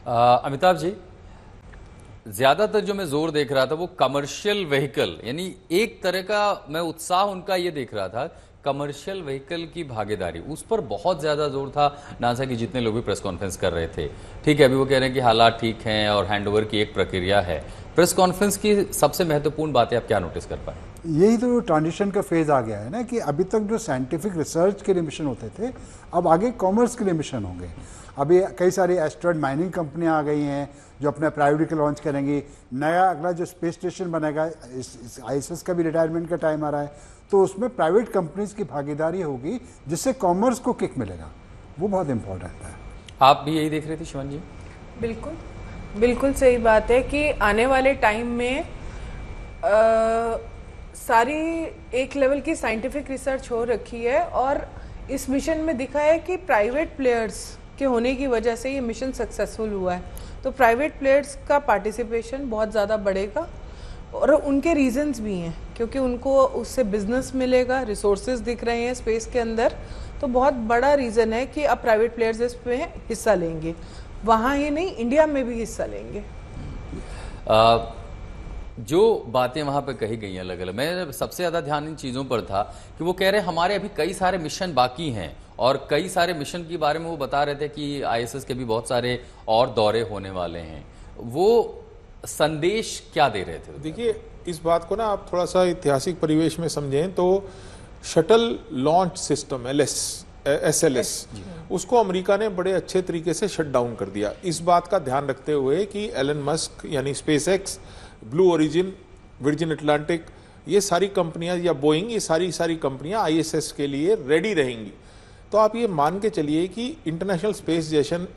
अमिताभ जी, ज्यादातर जो मैं जोर देख रहा था वो कमर्शियल व्हीकल, यानी एक तरह का मैं उत्साह उनका ये देख रहा था, कमर्शियल व्हीकल की भागीदारी, उस पर बहुत ज्यादा जोर था। नासा की जितने लोग भी प्रेस कॉन्फ्रेंस कर रहे थे, ठीक है, अभी वो कह रहे हैं कि हालात ठीक हैं और हैंडओवर की एक प्रक्रिया है। प्रेस कॉन्फ्रेंस की सबसे महत्वपूर्ण बातें आप क्या नोटिस कर पाए? यही तो ट्रांजिशन का फेज आ गया है ना, कि अभी तक जो साइंटिफिक रिसर्च के लिए मिशन होते थे, अब आगे कॉमर्स के लिए मिशन होंगे। अभी कई सारी एस्ट्रॉयड माइनिंग कंपनियां आ गई हैं जो अपना प्राइवेट व्हीकल लॉन्च करेंगी। नया अगला जो स्पेस स्टेशन बनेगा, इस आईएसएस का भी रिटायरमेंट का टाइम आ रहा है, तो उसमें प्राइवेट कंपनीज की भागीदारी होगी, जिससे कॉमर्स को किक मिलेगा। वो बहुत इंपॉर्टेंट है। आप भी यही देख रहे थे शिवान जी? बिल्कुल, बिल्कुल सही बात है कि आने वाले टाइम में सारी एक लेवल की साइंटिफिक रिसर्च हो रखी है और इस मिशन में दिखा है कि प्राइवेट प्लेयर्स के होने की वजह से ये मिशन सक्सेसफुल हुआ है। तो प्राइवेट प्लेयर्स का पार्टिसिपेशन बहुत ज़्यादा बढ़ेगा और उनके रीजंस भी हैं, क्योंकि उनको उससे बिजनेस मिलेगा, रिसोर्सेज दिख रहे हैं स्पेस के अंदर। तो बहुत बड़ा रीज़न है कि अब प्राइवेट प्लेयर्स इस पे हिस्सा लेंगे, वहाँ ही नहीं, इंडिया में भी हिस्सा लेंगे। जो बातें वहां पे कही गई हैं अलग अलग, मैं सबसे ज्यादा ध्यान इन चीजों पर था कि वो कह रहे हैं हमारे अभी कई सारे मिशन बाकी हैं, और कई सारे मिशन के बारे में वो बता रहे थे कि आईएसएस के भी बहुत सारे और दौरे होने वाले हैं। वो संदेश क्या दे रहे थे? देखिए, इस बात को ना आप थोड़ा सा ऐतिहासिक परिवेश में समझें तो शटल लॉन्च सिस्टम एसएलएस, उसको अमेरिका ने बड़े अच्छे तरीके से शट डाउन कर दिया, इस बात का ध्यान रखते हुए कि एलन मस्क यानी SpaceX, blue origin, virgin Atlantic, ये सारी कंपनियां या बोइंग, ये सारी कंपनियां आईएसएस के लिए रेडी रहेंगी। तो आप ये मान के चलिए कि इंटरनेशनल स्पेस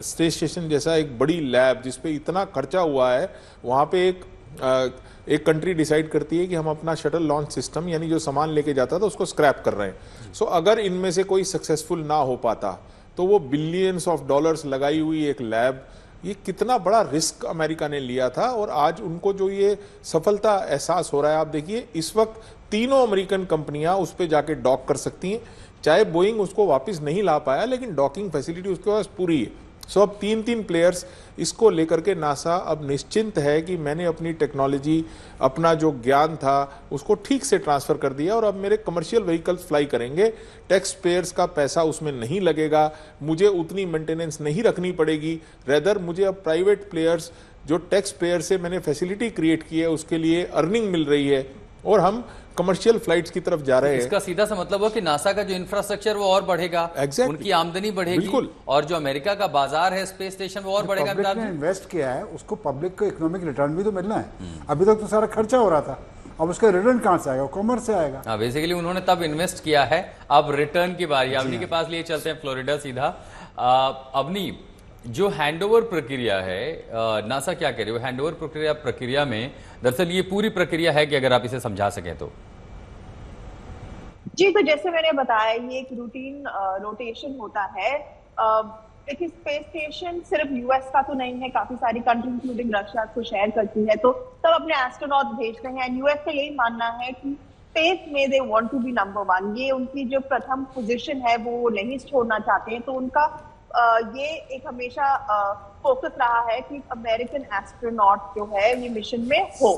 स्टेशन जैसा एक बड़ी लैब जिस पे इतना खर्चा हुआ है, वहाँ पे एक कंट्री डिसाइड करती है कि हम अपना शटल लॉन्च सिस्टम, यानी जो सामान लेके जाता था, उसको स्क्रैप कर रहे हैं। सो अगर इनमें से कोई सक्सेसफुल ना हो पाता तो वो बिलियंस ऑफ डॉलर्स लगाई हुई एक लैब, ये कितना बड़ा रिस्क अमेरिका ने लिया था, और आज उनको जो ये सफलता एहसास हो रहा है, आप देखिए इस वक्त तीनों अमेरिकन कंपनियां उस पर जाके डॉक कर सकती हैं। चाहे बोइंग उसको वापस नहीं ला पाया, लेकिन डॉकिंग फैसिलिटी उसके पास पूरी है। सो अब तीन प्लेयर्स इसको लेकर के नासा अब निश्चिंत है कि मैंने अपनी टेक्नोलॉजी, अपना जो ज्ञान था, उसको ठीक से ट्रांसफर कर दिया, और अब मेरे कमर्शियल व्हीकल्स फ्लाई करेंगे, टैक्स पेयर्स का पैसा उसमें नहीं लगेगा, मुझे उतनी मेंटेनेंस नहीं रखनी पड़ेगी। रेदर मुझे अब प्राइवेट प्लेयर्स, जो टैक्स पेयर से मैंने फैसिलिटी क्रिएट की है, उसके लिए अर्निंग मिल रही है, और हम कमर्शियल फ्लाइट्स की तरफ जा रहे हैं। इसका सीधा सा मतलब हो कि नासा का जो इंफ्रास्ट्रक्चर वो और बढ़ेगा, उनकी आमदनी बढ़ेगी, और जो अमेरिका का बाजार है स्पेस स्टेशन वो और बढ़ेगा। पब्लिक ने इन्वेस्ट किया है, उसको पब्लिक को इकोनॉमिक रिटर्न भी तो मिलना है। अभी तक तो सारा खर्चा हो रहा था, अब उसका रिटर्न कहां से आएगा? कॉमर्स से आएगा। हाँ, बेसिकली उन्होंने तब इन्वेस्ट किया है, अब रिटर्न की बारी। अवनी के पास लिए चलते हैं फ्लोरिडा सीधा। अवनी, जो हैंडओवर प्रक्रिया है, नासा क्या कह रही है? हैंडओवर प्रक्रिया में दरअसल ये पूरी प्रक्रिया है कि अगर आप इसे समझा सकें तो। जी, तो जैसे मैंने बताया, ये एक रूटीन रोटेशन होता है। देखिए, स्पेस स्टेशन सिर्फ यूएस का तो नहीं है, काफी सारी कंट्री इंक्लूडिंग रशिया को शेयर करती है, तो सब अपने एस्ट्रोनॉट भेजते हैं। एंड यूएस का यही मानना है कि स्पेस में they want to be number 1, ये उनकी जो प्रथम पोजीशन है वो नहीं छोड़ना चाहते हैं। तो उनका ये एक हमेशा फोकस रहा है कि अमेरिकन एस्ट्रोनॉट जो है ये मिशन में हो।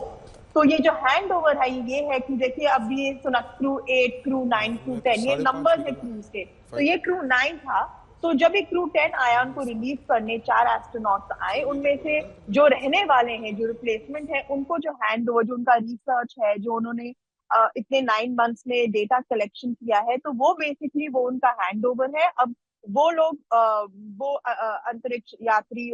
तो ये जो हैंड ओवर है ये है कि देखिए, अब ये सुना क्रू 8, क्रू 9, क्रू 10, ये नंबर है क्रूज के। तो ये क्रू 9 था। तो जब ये क्रू 10 आया, उनको रिलीव करने 4 एस्ट्रोनॉट्स आए, उनमें से जो रहने वाले हैं, जो रिप्लेसमेंट है, उनको जो हैंड ओवर, जो उनका रिसर्च है, जो उन्होंने इतने 9 मंथ्स में डेटा कलेक्शन किया है, तो वो बेसिकली वो उनका हैंड ओवर है। अब वो लोग वो अंतरिक्ष यात्री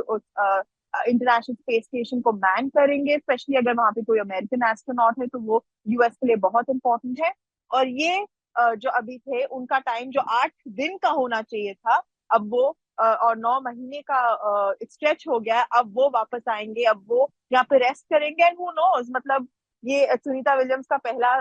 इंटरनेशनल स्पेस स्टेशन को मैन करेंगे, स्पेशली अगर वहां पे कोई अमेरिकन एस्ट्रोनॉट है तो वो यूएस के लिए बहुत इंपॉर्टेंट है। और ये जो अभी थे, उनका टाइम जो 8 दिन का होना चाहिए था, अब वो और 9 महीने का स्ट्रेच हो गया है। अब वो वापस आएंगे, अब वो यहाँ पे रेस्ट करेंगे। एंड हु नोज, मतलब ये सुनीता विलियम्स का पहला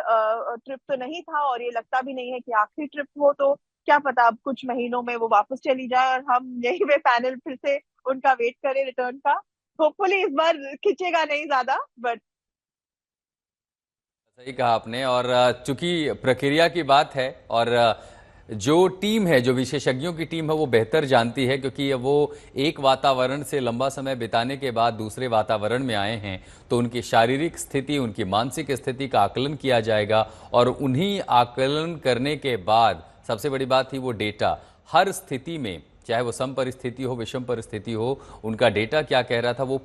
ट्रिप तो नहीं था, और ये लगता भी नहीं है कि आखिरी ट्रिप हो। तो क्या पता अब कुछ महीनों में वो वापस चली जाए और हम यही पे पैनल फिर से उनका वेट करें रिटर्न का। होपफुली इस बार खींचेगा नहीं ज्यादा, बट सही कहा आपने। और चूंकि प्रक्रिया की बात है, और जो टीम है, जो विशेषज्ञों की टीम है, वो बेहतर जानती है, क्योंकि वो एक वातावरण से लंबा समय बिताने के बाद दूसरे वातावरण में आए हैं, तो उनकी शारीरिक स्थिति, उनकी मानसिक स्थिति का आकलन किया जाएगा और उन्हीं आकलन करने के बाद सबसे बड़ी बात थी वो डेटा, हर स्थिति में, चाहे वो सम परिस्थिति हो, विषम परिस्थिति हो, उनका डेटा क्या कह रहा था वो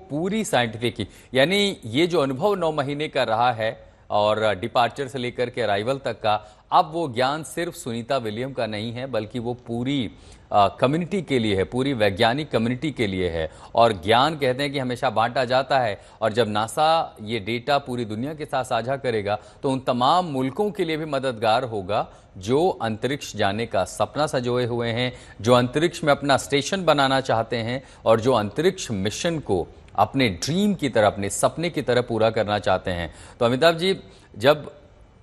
पूरी साइंटिफिक, यानी ये जो अनुभव 9 महीने का रहा है और डिपार्चर से लेकर के अराइवल तक का, अब वो ज्ञान सिर्फ सुनीता विलियम का नहीं है, बल्कि वो पूरी कम्युनिटी के लिए है, पूरी वैज्ञानिक कम्युनिटी के लिए है। और ज्ञान कहते हैं कि हमेशा बांटा जाता है, और जब नासा ये डेटा पूरी दुनिया के साथ साझा करेगा तो उन तमाम मुल्कों के लिए भी मददगार होगा जो अंतरिक्ष जाने का सपना सजोए हुए हैं, जो अंतरिक्ष में अपना स्टेशन बनाना चाहते हैं और जो अंतरिक्ष मिशन को अपने ड्रीम की तरह, अपने सपने की तरह पूरा करना चाहते हैं। तो अमिताभ जी, जब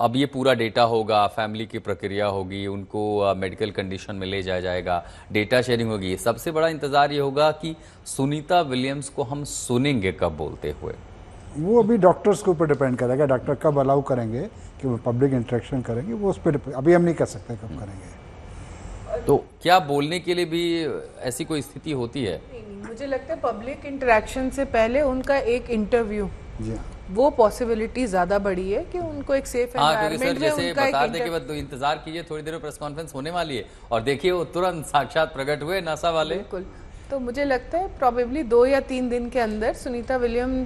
अब ये पूरा डेटा होगा, फैमिली की प्रक्रिया होगी, उनको मेडिकल कंडीशन में ले जाया जाएगा, डेटा शेयरिंग होगी, सबसे बड़ा इंतज़ार ये होगा कि सुनीता विलियम्स को हम सुनेंगे कब बोलते हुए। वो अभी डॉक्टर्स के ऊपर डिपेंड करेगा, डॉक्टर कब अलाउ करेंगे कि वो पब्लिक इंटरेक्शन करेंगे, वो उस पर अभी हम नहीं कर सकते कब करेंगे। तो क्या बोलने के लिए भी ऐसी कोई स्थिति होती है? नहीं, मुझे लगता है पब्लिक इंटरेक्शन से पहले उनका एक इंटरव्यू, जी हाँ, वो पॉसिबिलिटी ज्यादा बड़ी है कि उनको एक सेफ क्योंकि सर एनवायरनमेंट में जैसे उनका बता एक दें कि बस इंतजार कीजिए, थोड़ी देर में प्रेस कॉन्फ्रेंस होने वाली है और देखिए वो तुरंत साक्षात प्रकट हुए नासा वाले। बिल्कुल। तो मुझे लगता है प्रॉबेबली 2 या 3 दिन के अंदर सुनीता विलियम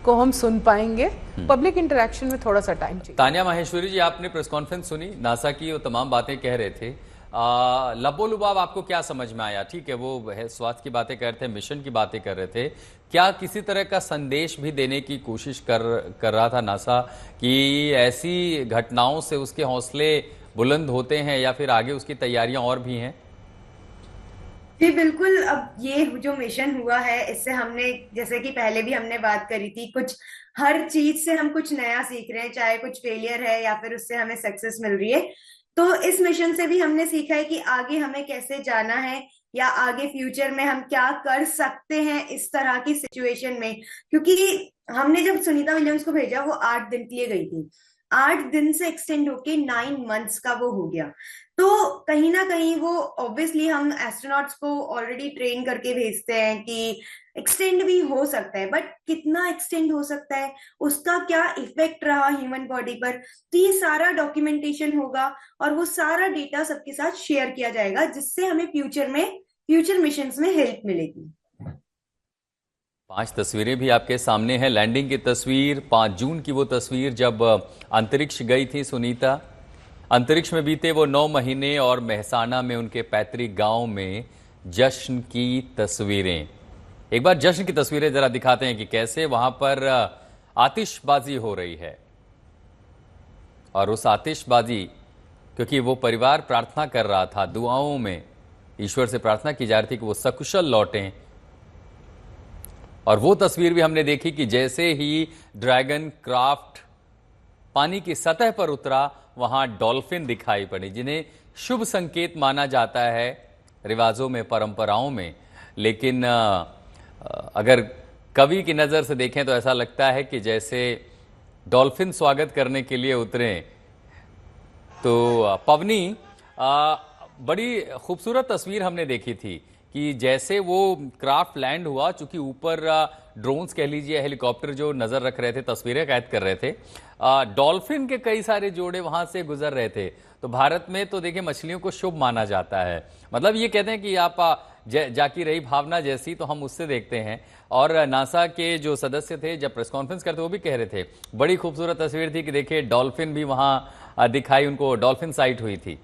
को हम सुन पाएंगे। पब्लिक इंटरेक्शन में थोड़ा सा टाइम चाहिए। तानिया माहेश्वरी जी, आपने प्रेस कॉन्फ्रेंस सुनी, नासा की वो तमाम बातें कह रहे थे, लबोलुबाब आपको क्या समझ में आया? ठीक है, वो है स्वास्थ्य की बातें कर रहे थे, मिशन की बातें कर रहे थे, क्या किसी तरह का संदेश भी देने की कोशिश कर रहा था नासा कि ऐसी घटनाओं से उसके हौसले बुलंद होते हैं या फिर आगे उसकी तैयारियां और भी हैं? जी बिल्कुल। अब ये जो मिशन हुआ है, इससे हमने, जैसे कि पहले भी हमने बात करी थी, कुछ हर चीज से हम कुछ नया सीख रहे हैं, चाहे कुछ फेलियर है या फिर उससे हमें सक्सेस मिल रही है। तो इस मिशन से भी हमने सीखा है कि आगे हमें कैसे जाना है या आगे फ्यूचर में हम क्या कर सकते हैं इस तरह की सिचुएशन में। क्योंकि हमने जब सुनीता विलियम्स को भेजा, वो 8 दिन के लिए गई थी, 8 दिन से एक्सटेंड होके 9 मंथ्स का वो हो गया। तो कहीं ना कहीं वो, ऑब्वियसली हम एस्ट्रोनॉट्स को ऑलरेडी ट्रेन करके भेजते हैं कि एक्सटेंड भी हो सकता है, बट कितना एक्सटेंड हो सकता है, उसका क्या इफेक्ट रहा ह्यूमन बॉडी पर, तो ये सारा डॉक्यूमेंटेशन होगा और वो सारा डेटा सबके साथ शेयर किया जाएगा, जिससे हमें फ्यूचर मिशंस में हेल्प मिलेगी। 5 तस्वीरें भी आपके सामने हैं। लैंडिंग की तस्वीर, 5 जून की वो तस्वीर जब अंतरिक्ष गई थी सुनीता। अंतरिक्ष में बीते वो 9 महीने और मेहसाना में उनके पैतृक गांव में जश्न की तस्वीरें। एक बार जश्न की तस्वीरें जरा दिखाते हैं कि कैसे वहां पर आतिशबाजी हो रही है। और उस आतिशबाजी, क्योंकि वो परिवार प्रार्थना कर रहा था, दुआओं में ईश्वर से प्रार्थना की जा रही थी कि वो सकुशल लौटें। और वो तस्वीर भी हमने देखी कि जैसे ही ड्रैगन क्राफ्ट पानी की सतह पर उतरा, वहां डॉल्फिन दिखाई पड़ी, जिन्हें शुभ संकेत माना जाता है रिवाजों में, परंपराओं में। लेकिन अगर कवि की नजर से देखें तो ऐसा लगता है कि जैसे डॉल्फिन स्वागत करने के लिए उतरे। तो पवनी, बड़ी खूबसूरत तस्वीर हमने देखी थी कि जैसे वो क्राफ्ट लैंड हुआ, चूंकि ऊपर ड्रोन्स कह लीजिए, हेलीकॉप्टर जो नजर रख रहे थे, तस्वीरें कैद कर रहे थे, डॉल्फिन के कई सारे जोड़े वहां से गुजर रहे थे। तो भारत में तो देखिए मछलियों को शुभ माना जाता है, मतलब ये कहते हैं कि आप जाकी रही भावना जैसी, तो हम उससे देखते हैं। और नासा के जो सदस्य थे जब प्रेस कॉन्फ्रेंस करते वो भी कह रहे थे, बड़ी खूबसूरत तस्वीर थी कि देखिए डॉल्फिन भी वहां दिखाई, उनको डॉल्फिन साइट हुई थी।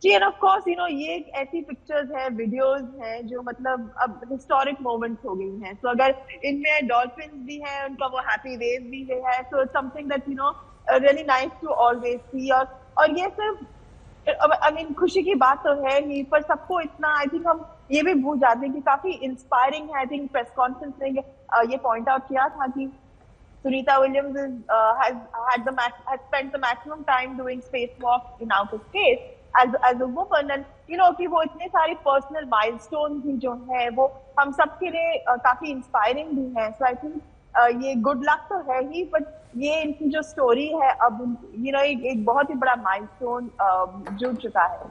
जी, एंड ऑफ कोर्स ये एक ऐसी पिक्चर्स है, वीडियोस हैं जो मतलब अब हिस्टोरिक मोमेंट्स हो गई हैं। तो अगर इनमें डॉल्फिन्स भी हैं, उनका वो हैप्पी वेव भी है, so it's something that really nice to always see. और ये सिर्फ खुशी की बात तो है ही, पर सबको इतना, आई थिंक हम ये भी भूल जाते हैं कि काफी इंस्पायरिंग है। आई थिंक प्रेस कॉन्फ्रेंस में ये पॉइंट आउट किया था कि Sunita Williams has spent the maximum time doing spacewalk in outer space as a woman, and कि वो इतने सारे पर्सनल माइलस्टोन भी जो है वो हम सबके लिए काफी इंस्पायरिंग भी हैं। सो आई थिंक ये गुड लक तो है ही, बट ये इनकी जो स्टोरी है अब एक बहुत ही बड़ा माइलस्टोन जुड़ चुका है।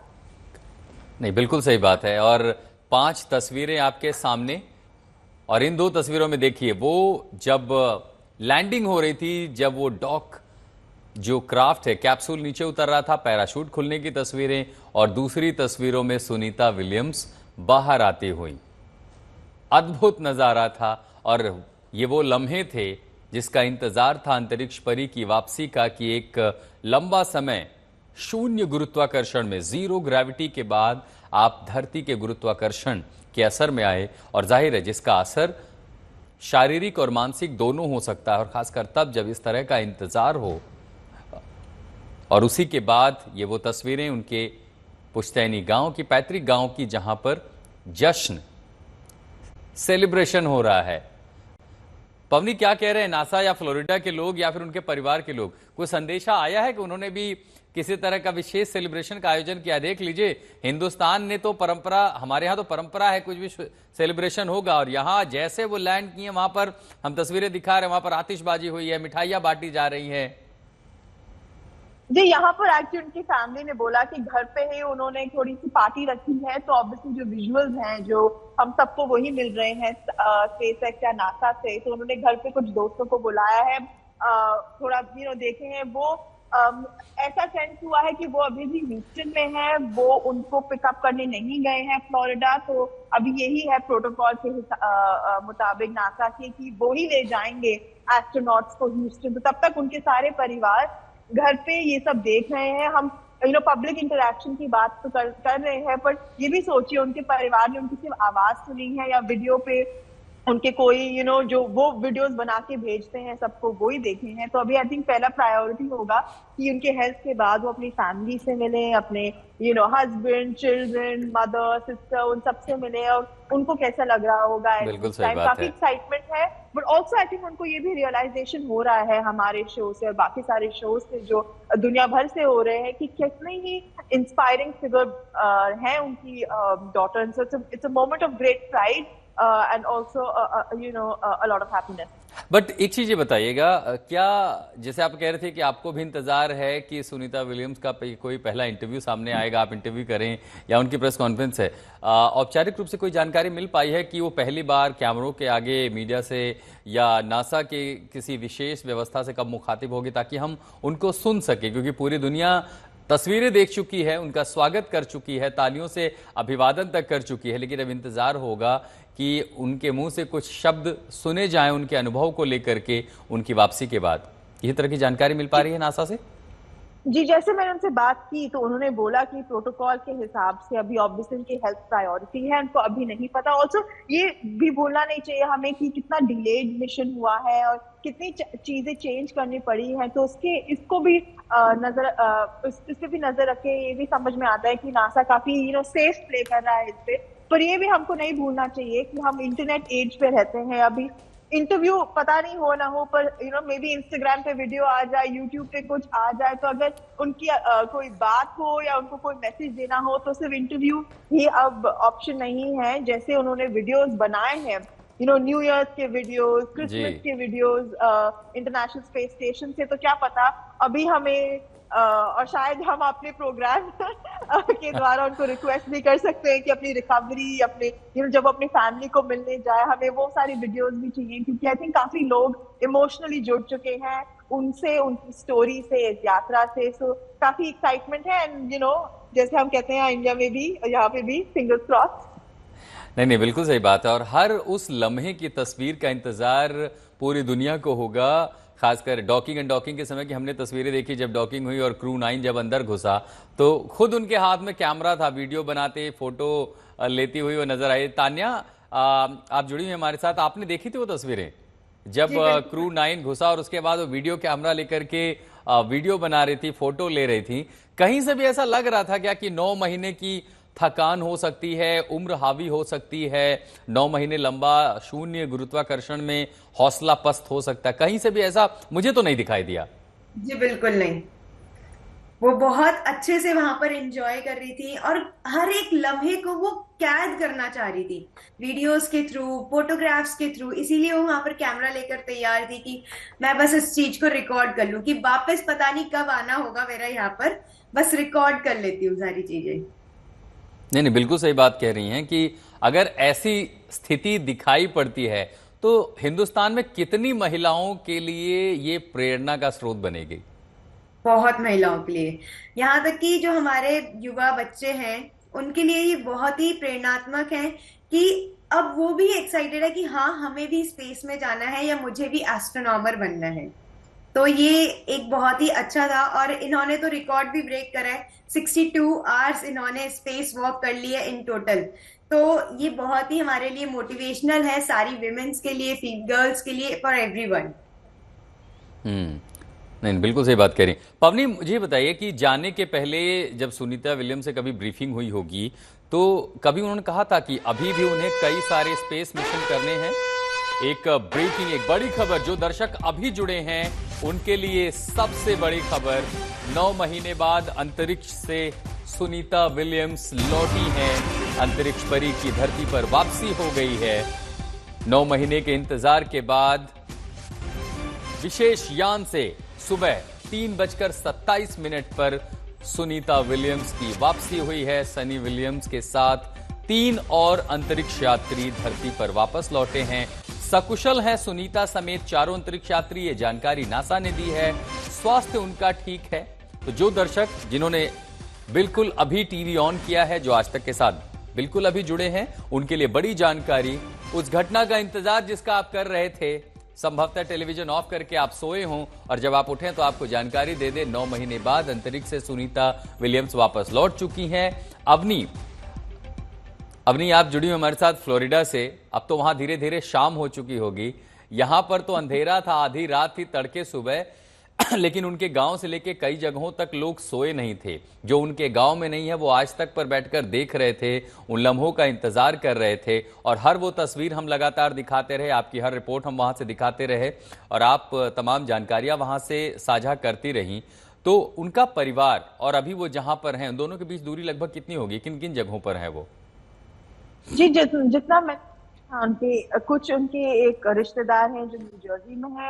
नहीं, बिल्कुल सही बात है। और 5 तस्वीरें आपके सामने, और इन 2 तस्वीरों में देखिए वो जब लैंडिंग हो रही थी, जब वो डॉक जो क्राफ्ट है कैप्सूल नीचे उतर रहा था, पैराशूट खुलने की तस्वीरें, और दूसरी तस्वीरों में सुनीता विलियम्स बाहर आती हुई। अद्भुत नजारा था, और ये वो लम्हे थे जिसका इंतजार था अंतरिक्ष परी की वापसी का, कि एक लंबा समय शून्य गुरुत्वाकर्षण में, जीरो ग्रेविटी के बाद आप धरती के गुरुत्वाकर्षण के असर में आए, और जाहिर है जिसका असर शारीरिक और मानसिक दोनों हो सकता है, और खासकर तब जब इस तरह का इंतजार हो। और उसी के बाद ये वो तस्वीरें उनके पुश्तैनी गांव की, पैतृक गांव की, जहां पर जश्न, सेलिब्रेशन हो रहा है। पवनी, क्या कह रहे हैं नासा या फ्लोरिडा के लोग या फिर उनके परिवार के लोग? कोई संदेशा आया है कि उन्होंने भी किसी तरह का विशेष सेलिब्रेशन का आयोजन किया? देख लीजिए, हिंदुस्तान ने तो परंपरा, हमारे यहाँ तो परंपरा है कुछ भी सेलिब्रेशन होगा, और यहाँ जैसे वो लैंड किए वहां पर हम तस्वीरें दिखा रहे हैं, वहां पर आतिशबाजी हुई है, मिठाइयां बांटी जा रही है। जी, यहाँ पर एक्चुअली उनकी फैमिली ने बोला कि घर पे ही उन्होंने थोड़ी सी पार्टी रखी है, तो ऑब्वियसली जो विजुअल्स हैं जो हम सबको वही मिल रहे हैं स्पेसएक्स या नासा से, तो उन्होंने घर पे कुछ दोस्तों को बुलाया है, थोड़ा देखे हैं वो। ऐसा सेंस हुआ है कि वो अभी भी ह्यूस्टन में है, वो उनको पिकअप करने नहीं गए हैं फ्लोरिडा, तो अभी यही है प्रोटोकॉल के मुताबिक नासा के कि वो ही ले जाएंगे एस्ट्रोनॉट्स को ह्यूस्टन। तो तब तक उनके सारे परिवार घर पे ये सब देख रहे हैं। हम पब्लिक इंटरेक्शन की बात तो कर रहे हैं, पर ये भी सोचिए उनके परिवार ने उनकी सिर्फ आवाज सुनी है या वीडियो पे उनके कोई जो वो वीडियोस बना के भेजते हैं सबको, वो ही देखे हैं। तो अभी आई थिंक पहला प्रायोरिटी होगा कि उनके हेल्थ के बाद वो अपनी फैमिली से मिले, अपने हस्बैंड, चिल्ड्रन, मदर, सिस्टर, उन सबसे मिले, और उनको कैसा लग रहा होगा। बिल्कुल सही बात काफी है। एक्साइटमेंट है, बट ऑल्सो आई थिंक उनको ये भी रियलाइजेशन हो रहा है हमारे शो से और बाकी सारे शो से जो दुनिया भर से हो रहे हैं कि कितने ही इंस्पायरिंग फिगर है उनकी daughter. So it's a moment of great pride and also a lot of happiness. But एक चीज ये बताइएगा, क्या जैसे आप कह रहे थे कि आपको भी इंतजार है कि सुनीता विलियम्स का कोई पहला इंटरव्यू सामने आएगा, आप इंटरव्यू करें या उनकी प्रेस कॉन्फ्रेंस है, औपचारिक रूप से कोई जानकारी मिल पाई है कि वो पहली बार कैमरों के आगे मीडिया से या नासा के किसी विशेष व्यवस्था से कब मुखातिब होगी, ताकि हम उनको सुन सके? क्योंकि पूरी दुनिया तस्वीरें देख चुकी है, उनका स्वागत कर चुकी है, तालियों से अभिवादन तक कर चुकी है, लेकिन अब इंतजार होगा कि उनके मुंह से कुछ शब्द सुने जाएं उनके अनुभव को लेकर के उनकी वापसी के बाद। इस तरह की जानकारी मिल पा रही है नासा से? जी, जैसे मैंने उनसे बात की तो उन्होंने बोला कि प्रोटोकॉल के हिसाब से अभी ऑब्वियसली उनकी हेल्थ प्रायोरिटी है, उनको अभी नहीं पता। ऑल्सो ये भी भूलना नहीं चाहिए हमें कि कितना डिलेड मिशन हुआ है और कितनी चीजें चेंज करनी पड़ी है, तो इसको भी इस पे भी नजर रखे। ये भी समझ में आता है कि नासा काफी सेफ प्ले कर रहा है इस पे, पर ये भी हमको नहीं भूलना चाहिए कि हम इंटरनेट एज पे रहते हैं। अभी इंटरव्यू पता नहीं हो ना हो, पर मे बी इंस्टाग्राम पे वीडियो आ जाए, यूट्यूब पे कुछ आ जाए, तो अगर उनकी कोई बात हो या उनको कोई मैसेज देना हो तो सिर्फ इंटरव्यू ही अब ऑप्शन नहीं है। जैसे उन्होंने वीडियोस बनाए हैं, न्यू ईयर के वीडियोस, क्रिसमस के वीडियोस, इंटरनेशनल स्पेस स्टेशन से, तो क्या पता अभी हमें और शायद हम अपने प्रोग्राम के द्वारा उनको रिक्वेस्ट भी कर सकते हैं कि अपनी रिकवरी, अपने जब अपनी फैमिली को मिलने जाए, हमें वो सारी वीडियोस भी चाहिए, क्योंकि आई थिंक काफी लोग इमोशनली जुड़ चुके हैं उनसे, उनकी स्टोरी से, इस यात्रा से। सो काफी एक्साइटमेंट है, एंड जैसे हम कहते हैं इंडिया में भी, यहाँ पे भी फिंगर्स क्रॉस। नहीं, बिल्कुल सही बात है, और हर उस लम्हे की तस्वीर का इंतजार पूरी दुनिया को होगा। खासकर डॉकिंग एंड डॉकिंग के समय की हमने तस्वीरें देखी, जब डॉकिंग हुई और क्रू 9 जब अंदर घुसा तो खुद उनके हाथ में कैमरा था, वीडियो बनाते, फोटो लेती हुई वो नजर आई। तान्या, आप जुड़ी हुई हमारे साथ, आपने देखी थी वो तस्वीरें जब क्रू 9 घुसा और उसके बाद वो वीडियो कैमरा लेकर के वीडियो बना रही थी, फोटो ले रही थी? कहीं से भी ऐसा लग रहा था क्या कि 9 महीने की थकान हो सकती है, उम्र हावी हो सकती है, 9 महीने लंबा शून्य गुरुत्वाकर्षण में हौसला पस्त हो सकता है? कहीं से भी ऐसा मुझे तो नहीं दिखाई दिया। जी बिल्कुल नहीं। वो बहुत अच्छे से वहां पर एंजॉय कर रही थी और हर एक लम्हे को वो कैद करना चाह रही थी, वीडियोस के थ्रू, फोटोग्राफ्स के थ्रू। इसीलिए वो वहां पर कैमरा लेकर तैयार थी कि मैं बस इस चीज को रिकॉर्ड कर लूं, कि वापस पता नहीं कब आना होगा मेरा यहाँ पर, बस रिकॉर्ड कर लेती हूँ सारी चीजें। नहीं नहीं, बिल्कुल सही बात कह रही हैं कि अगर ऐसी स्थिति दिखाई पड़ती है तो हिंदुस्तान में कितनी महिलाओं के लिए ये प्रेरणा का स्रोत बनेगी। बहुत महिलाओं के लिए, यहाँ तक कि जो हमारे युवा बच्चे हैं उनके लिए ये बहुत ही प्रेरणात्मक है कि अब वो भी एक्साइटेड है कि हाँ हमें भी स्पेस में जाना है या मुझे भी एस्ट्रोनॉमर बनना है। तो ये एक बहुत ही अच्छा था और इन्होंने तो रिकॉर्ड भी ब्रेक करा है, 62 आवर्स इन्होंने स्पेस वॉक कर लिया इन टोटल। तो ये बहुत ही हमारे लिए मोटिवेशनल है, सारी विमेन्स के लिए, गर्ल्स के लिए, फॉर एवरीवन। नहीं, बिल्कुल सही बात कह रही हैं। पवनी, मुझे बताइए कि जाने के पहले जब सुनीता विलियम्स से कभी ब्रीफिंग हुई होगी तो कभी उन्होंने कहा था कि अभी भी उन्हें कई सारे स्पेस मिशन करने हैं। एक ब्रेकिंग, एक बड़ी खबर जो दर्शक अभी जुड़े हैं उनके लिए सबसे बड़ी खबर, 9 महीने बाद अंतरिक्ष से सुनीता विलियम्स लौटी हैं। अंतरिक्ष परी की धरती पर वापसी हो गई है। 9 महीने के इंतजार के बाद विशेष यान से सुबह 3:27 पर सुनीता विलियम्स की वापसी हुई है। सनी विलियम्स के साथ 3 और अंतरिक्ष यात्री धरती पर वापस लौटे हैं। सकुशल है सुनीता समेत चारों अंतरिक्ष यात्री, ये जानकारी नासा ने दी है। स्वास्थ्य उनका ठीक है। तो जो दर्शक जिन्होंने बिल्कुल अभी टीवी ऑन किया है, जो आज तक के साथ बिल्कुल अभी जुड़े हैं, उनके लिए बड़ी जानकारी। उस घटना का इंतजार जिसका आप कर रहे थे, संभवतः टेलीविजन ऑफ करके आप सोए हों और जब आप उठें तो आपको जानकारी दे दे, 9 महीने बाद अंतरिक्ष से सुनीता विलियम्स वापस लौट चुकी हैं। अवनी, आप जुड़ी हुई हमारे साथ फ्लोरिडा से। अब तो वहां धीरे धीरे शाम हो चुकी होगी। यहां पर तो अंधेरा था, आधी रात थी, तड़के सुबह लेकिन उनके गांव से लेके कई जगहों तक लोग सोए नहीं थे। जो उनके गांव में नहीं है वो आज तक पर बैठकर देख रहे थे, उन लम्हों का इंतजार कर रहे थे और हर वो तस्वीर हम लगातार दिखाते रहे, आपकी हर रिपोर्ट हम वहां से दिखाते रहे और आप तमाम जानकारियां वहां से साझा करती रहीं। तो उनका परिवार और अभी वो जहां पर हैं, दोनों के बीच दूरी लगभग कितनी होगी, किन किन जगहों पर है वो? जी, जितना मैं, हाँ, उनके कुछ उनके एक रिश्तेदार हैं जो न्यू जर्सी में है।